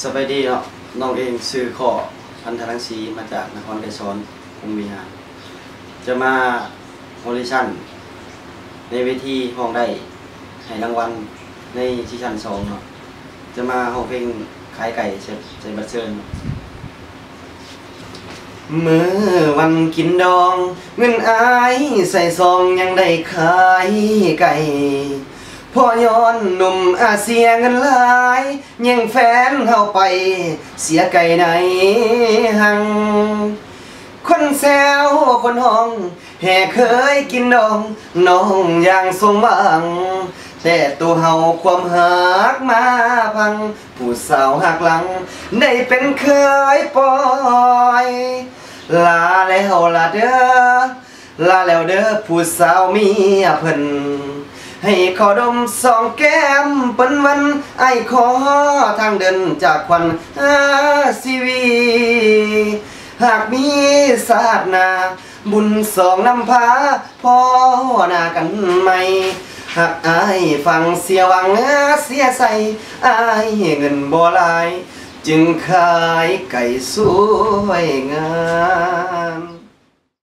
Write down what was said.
สบายดีเนาะน้องเองซื้อขอพันธรังสีมาจากนครไกรสอนกรุงวิหารจะมาออดิชั่นในเวทีห้องได้ให้รางวัลในซีซั่น2เนาะจะมาห้องเพลงขายไก่ใส่บัตรเชิญเมื่อวันกินดองเงินอายใส่ซองยังได้ขายไก่พอย้อนหนุ่มอาเซียเงินหลายยังแฟนเข้าไปเสียไก่ในหังคนแซวคนห้องแห่เคยกินดองน้องอย่างสมหวังแต่ตัวเฮาความหักมาพังผู้สาวหักหลังได้เป็นเคยปล่อยลาแล้วลาเด้อลาแล้วเด้อผู้สาวเมียเพิ่นให้ขอดมสองแก้มเปิ้นวันไอ้ขอทางเดินจากควันชีวีหากมีศาสนาบุญสองนำพาพ่อหน้ากันใหม่หากอายฟังเสียหวังเสียใส่อายเงินบ่หลายจึงขายไก่สวยงาม